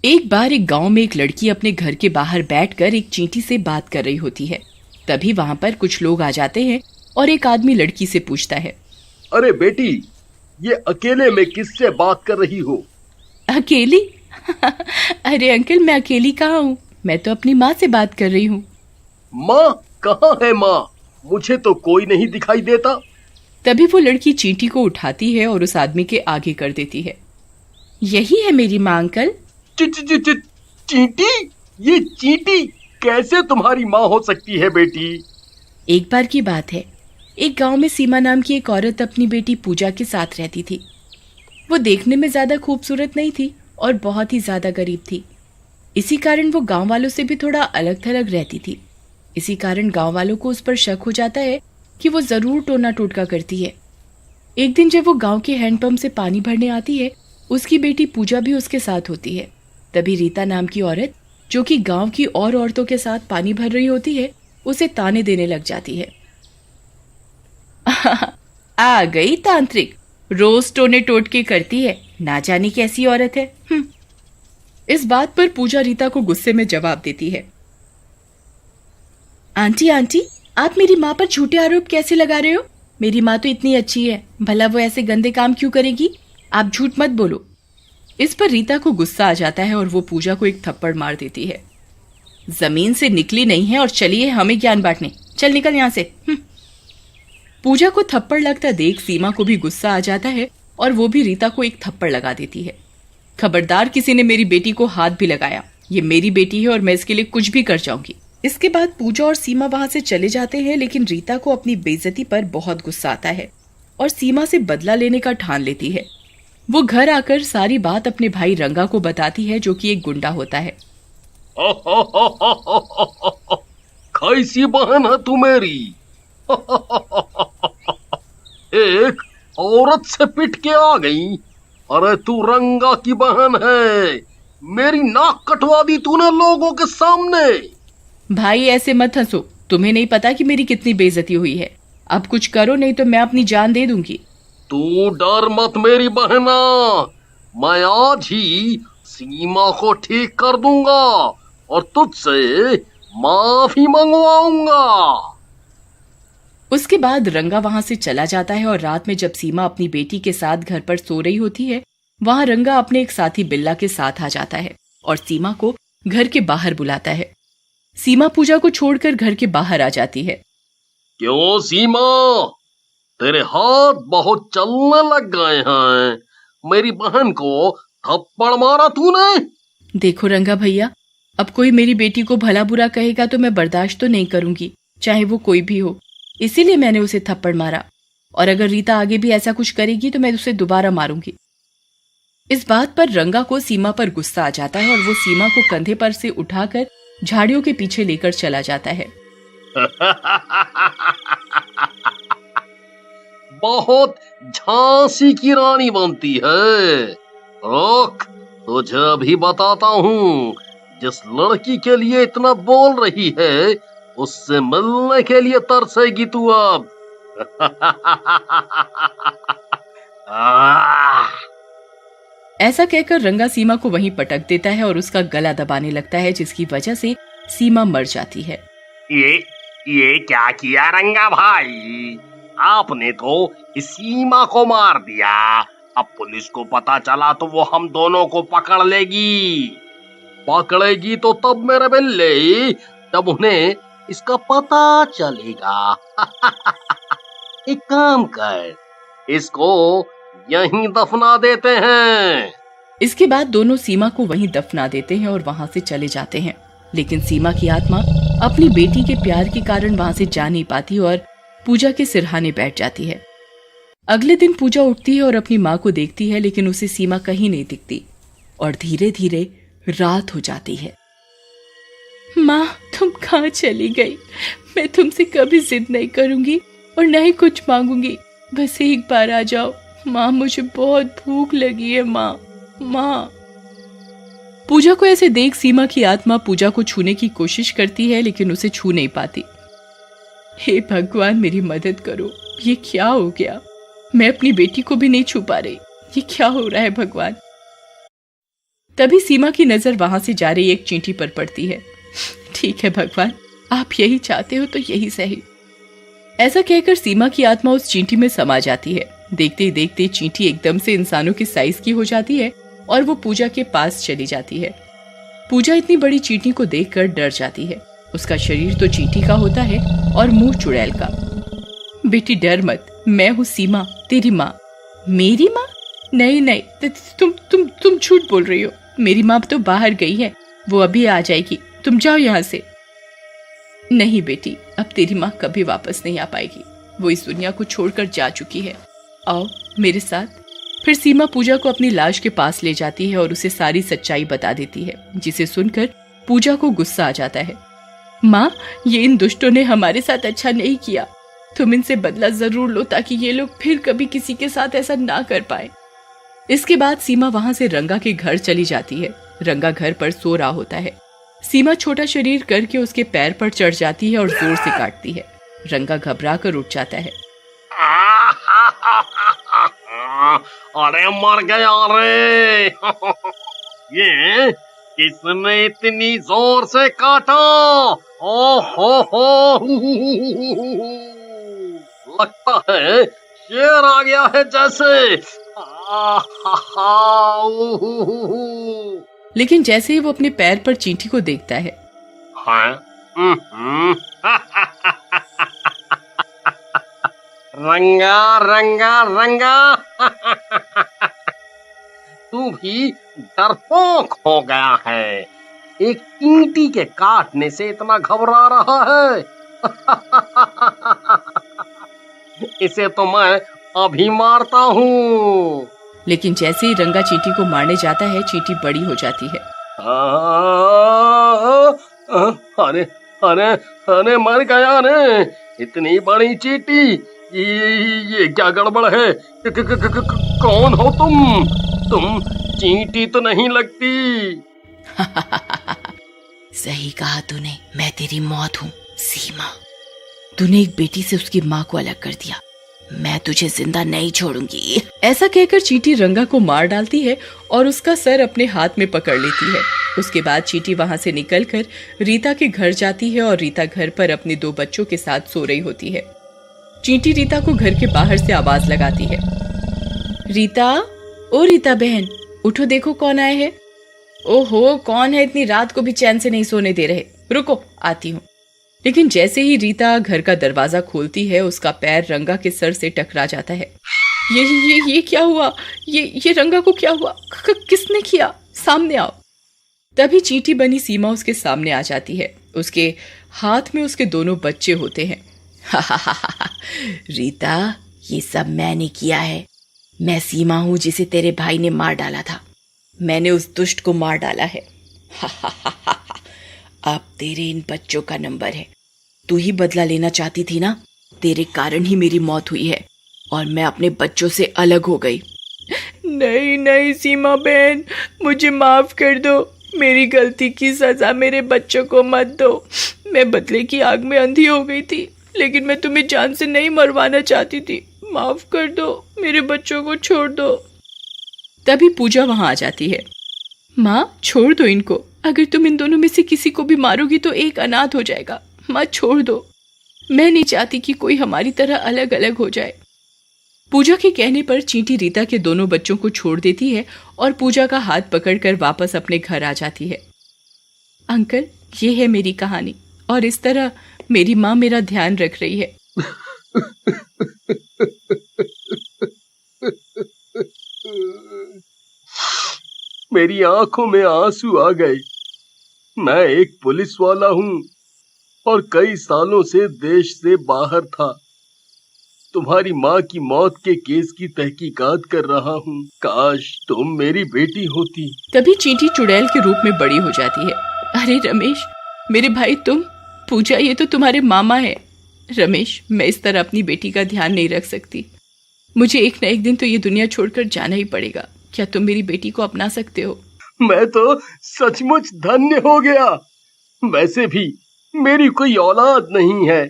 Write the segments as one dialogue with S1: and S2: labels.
S1: एक बार एक गांव में एक लड़की अपने घर के बाहर बैठकर एक चींटी से बात कर रही होती है। तभी वहां पर कुछ लोग आ जाते हैं और एक आदमी लड़की से पूछता है,
S2: अरे बेटी, ये अकेले में किससे बात कर रही हो?
S1: अकेली? अरे अंकल, मैं अकेली कहाँ हूँ, मैं तो अपनी माँ से बात कर रही हूँ।
S2: माँ? कहाँ है माँ? मुझे तो कोई नहीं दिखाई देता।
S1: तभी वो लड़की चींटी को उठाती है और उस आदमी के आगे कर देती है। यही है मेरी माँ अंकल।
S2: चींटी? ये चींटी कैसे तुम्हारी माँ हो सकती है बेटी?
S1: एक बार की बात है, एक गांव में सीमा नाम की एक औरत अपनी बेटी पूजा के साथ रहती थी। वो देखने में ज्यादा खूबसूरत नहीं थी और बहुत ही ज्यादा गरीब थी। इसी कारण वो गांव वालों से भी थोड़ा अलग थलग रहती थी। इसी कारण गांव वालों को उस पर शक हो जाता है कि वो जरूर टोना टोटका करती है। एक दिन जब वो गांव के हैंडपंप से पानी भरने आती है, उसकी बेटी पूजा भी उसके साथ होती है। तभी रीता नाम की औरत, जो कि गांव की और औरतों के साथ पानी भर रही होती है, उसे ताने देने लग जाती है। आ गई तांत्रिक, रोज टोने टोटके करती है, ना जाने कैसी औरत है। इस बात पर पूजा रीता को गुस्से में जवाब देती है, आंटी आंटी, आप मेरी माँ पर झूठे आरोप कैसे लगा रहे हो? मेरी माँ तो इतनी अच्छी है, भला वो ऐसे गंदे काम क्यों करेगी? आप झूठ मत बोलो। इस पर रीता को गुस्सा आ जाता है और वो पूजा को एक थप्पड़ मार देती है। जमीन से निकली नहीं है और चलिए हमें ज्ञान बांटने, चल निकल यहाँ से। पूजा को थप्पड़ लगता देख सीमा को भी गुस्सा आ जाता है और वो भी रीता को एक थप्पड़ लगा देती है। खबरदार किसी ने मेरी बेटी को हाथ भी लगाया, ये मेरी बेटी है और मैं इसके लिए कुछ भी कर जाऊंगी। इसके बाद पूजा और सीमा वहां से चले जाते हैं, लेकिन रीता को अपनी बेइज्जती पर बहुत गुस्सा आता है और सीमा से बदला लेने का ठान लेती है। वो घर आकर सारी बात अपने भाई रंगा को बताती है, जो कि एक गुंडा होता है।
S2: कैसी बहन है तू मेरी? एक औरत से पिट के आ गई। अरे तू रंगा की बहन है, मेरी नाक कटवा दी तूने लोगों के सामने।
S1: भाई ऐसे मत हंसो, तुम्हें नहीं पता कि मेरी कितनी बेइज्जती हुई है। अब कुछ करो नहीं तो मैं अपनी जान दे दूंगी।
S2: तू डर मत मेरी बहना, मैं आज ही सीमा को ठीक कर दूंगा और तुझसे माफी मंगवाऊंगा।
S1: उसके बाद रंगा वहां से चला जाता है और रात में जब सीमा अपनी बेटी के साथ घर पर सो रही होती है, वहां रंगा अपने एक साथी बिल्ला के साथ आ जाता है और सीमा को घर के बाहर बुलाता है। सीमा पूजा को छोड़कर घर के बाहर आ जाती है।
S2: क्यों सीमा, तेरे हाथ बहुत चलने लग गए हैं? मेरी बहन को थप्पड़ मारा तूने?
S1: देखो रंगा भैया, अब कोई मेरी बेटी को भला बुरा कहेगा तो मैं बर्दाश्त तो नहीं करूंगी, चाहे वो कोई भी हो। इसीलिए मैंने उसे थप्पड़ मारा, और अगर रीता आगे भी ऐसा कुछ करेगी तो मैं उसे दोबारा मारूंगी। इस बात पर रंगा को सीमा पर गुस्सा आ जाता है और वो सीमा को कंधे पर से उठाकर झाड़ियों के पीछे लेकर चला जाता है।
S2: बहुत झांसी की रानी बनती है। रुक, तुझे अभी बताता हूँ। जिस लड़की के लिए इतना बोल रही है, उससे मिलने के लिए तरसेगी तू अब।
S1: ऐसा कहकर रंगा सीमा को वहीं पटक देता है और उसका गला दबाने लगता है, जिसकी वजह से सीमा मर जाती है।
S2: ये क्या किया रंगा भाई? आपने तो इस सीमा को मार दिया। अब पुलिस को पता चला तो वो हम दोनों को पकड़ लेगी। पकड़ेगी तो तब मेरे बिल्ले, तब उन्हें इसका पता चलेगा। एक काम कर, इसको यहीं दफना देते हैं।
S1: इसके बाद दोनों सीमा को वहीं दफना देते हैं और वहां से चले जाते हैं। लेकिन सीमा की आत्मा अपनी बेटी के प्यार के कारण वहां से जा नहीं पाती और पूजा के सिरहाने बैठ जाती है। अगले दिन पूजा उठती है और अपनी माँ को देखती है, लेकिन उसे सीमा कहीं नहीं दिखती और धीरे धीरे रात हो जाती है। माँ, तुम कहाँ चली गई? मैं तुमसे कभी जिद नहीं करूंगी और न ही कुछ मांगूंगी, बस एक बार आ जाओ। माँ, मुझे बहुत भूख लगी है। माँ, माँ। पूजा को ऐसे देख सीमा की आत्मा पूजा को छूने की कोशिश करती है, लेकिन उसे छू नहीं पाती। हे भगवान, मेरी मदद करो, ये क्या हो गया? मैं अपनी बेटी को भी नहीं छू पा रही, ये क्या हो रहा है भगवान? तभी सीमा की नजर वहां से जा रही एक चींटी पर पड़ती है। ठीक है भगवान, आप यही चाहते हो तो यही सही। ऐसा कहकर सीमा की आत्मा उस चींटी में समा जाती है। देखते ही देखते चींटी एकदम से इंसानों की साइज की हो जाती है और वो पूजा के पास चली जाती है। पूजा इतनी बड़ी चींटी को देखकर डर जाती है। उसका शरीर तो चींटी का होता है और मुंह चुड़ैल का। बेटी डर मत, मैं हूँ सीमा, तेरी माँ। मेरी माँ? नहीं नहीं, तुम झूठ बोल रही हो। मेरी माँ तो बाहर गई है, वो अभी आ जाएगी, तुम जाओ यहाँ से। नहीं बेटी, अब तेरी माँ कभी वापस नहीं आ पाएगी, वो इस दुनिया को छोड़कर जा चुकी है। आओ मेरे साथ। फिर सीमा पूजा को अपनी लाश के पास ले जाती है और उसे सारी सच्चाई बता देती है, जिसे सुनकर पूजा को गुस्सा आ जाता है। माँ, ये इन दुष्टों ने हमारे साथ अच्छा नहीं किया, तुम इनसे बदला जरूर लो ताकि ये लोग फिर कभी किसी के साथ ऐसा ना कर पाए। इसके बाद सीमा वहां से रंगा के घर चली जाती है। रंगा घर पर सो रहा होता है। सीमा छोटा शरीर करके उसके पैर पर चढ़ जाती है और जोर से काटती है। रंगा घबरा कर उठ जाता है।
S2: अरे मर गया रे। ये किसने इतनी जोर से काटा? हो लगता है शेर आ गया है जैसे।
S1: लेकिन जैसे ही वो अपने पैर पर चींटी को देखता है,
S2: रंगा रंगा रंगा, तू भी डरपोक हो गया है। एक चींटी के काटने से इतना घबरा रहा है। इसे तो मैं अभी मारता हूँ।
S1: लेकिन जैसे ही रंगा चींटी को मारने जाता है, चींटी बड़ी हो जाती है।
S2: अरे अरे अरे मर गया रे, इतनी बड़ी चींटी। ये क्या गड़बड़ है? कौन हो तुम चींटी तो नहीं लगती।
S1: सही कहा तूने, मैं तेरी मौत हूँ सीमा। तूने एक बेटी से उसकी माँ को अलग कर दिया, मैं तुझे जिंदा नहीं छोड़ूंगी। ऐसा कहकर चींटी रंगा को मार डालती है और उसका सर अपने हाथ में पकड़ लेती है। उसके बाद चींटी वहां से निकलकर रीता के घर जाती है और रीता घर पर अपने 2 बच्चों के साथ सो रही होती है। चींटी रीता को घर के बाहर से आवाज लगाती है। रीता, ओ रीता बहन, उठो, देखो कौन आए हैं। ओहो, कौन है? इतनी रात को भी चैन से नहीं सोने दे रहे। रुको, आती हूँ। लेकिन जैसे ही रीता घर का दरवाजा खोलती है, उसका पैर रंगा के सर से टकरा जाता है। ये क्या हुआ? ये रंगा को क्या हुआ? किसने किया? सामने आओ। तभी चींटी बनी सीमा उसके सामने आ जाती है। उसके हाथ में उसके 2 बच्चे होते हैं। रीता, ये सब मैंने किया है। मैं सीमा हूं जिसे तेरे भाई ने मार डाला था। मैंने उस दुष्ट को मार डाला है। अब तेरे इन बच्चों का नंबर है। तू ही बदला लेना चाहती थी ना, तेरे कारण ही मेरी मौत हुई है और मैं अपने बच्चों से अलग हो गई। नहीं नहीं सीमा बहन, मुझे माफ कर दो। मेरी गलती की सजा मेरे बच्चों को मत दो। मैं बदले की आग में अंधी हो गई थी, लेकिन मैं तुम्हें जान से नहीं मरवाना चाहती थी। माफ कर दो, मेरे बच्चों को छोड़ दो। तभी पूजा वहां आ जाती है। माँ, छोड़ दो इनको। अगर तुम इन दोनों में से किसी को भी मारोगी तो एक अनाथ हो जाएगा। माँ, छोड़ दो। मैं नहीं चाहती कि कोई हमारी तरह अलग अलग हो जाए। पूजा के कहने पर चींटी रीता के 2 बच्चों को छोड़ देती है और पूजा का हाथ पकड़कर वापस अपने घर आ जाती है। अंकल, ये है मेरी कहानी और इस तरह मेरी माँ मेरा ध्यान रख रही है।
S2: मेरी आंखों में आंसू आ गए। मैं एक पुलिस वाला हूँ और कई सालों से देश से बाहर था। तुम्हारी माँ की मौत के केस की तहकीकात कर रहा हूँ। काश तुम मेरी बेटी होती।
S1: तभी चींटी चुड़ैल के रूप में बड़ी हो जाती है। अरे रमेश, मेरे भाई तुम। पूजा, ये तो तुम्हारे मामा है। रमेश, मैं इस तरह अपनी बेटी का ध्यान नहीं रख सकती। मुझे एक न एक दिन तो ये दुनिया छोड़कर जाना ही पड़ेगा। क्या तुम मेरी बेटी को अपना सकते हो?
S2: मैं तो सचमुच धन्य हो गया। वैसे भी मेरी कोई औलाद नहीं है।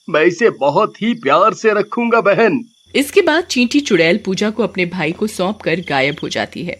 S2: मैं इसे बहुत ही प्यार से रखूंगा बहन।
S1: इसके बाद चींटी चुड़ैल पूजा को अपने भाई को सौंपकर गायब हो जाती है।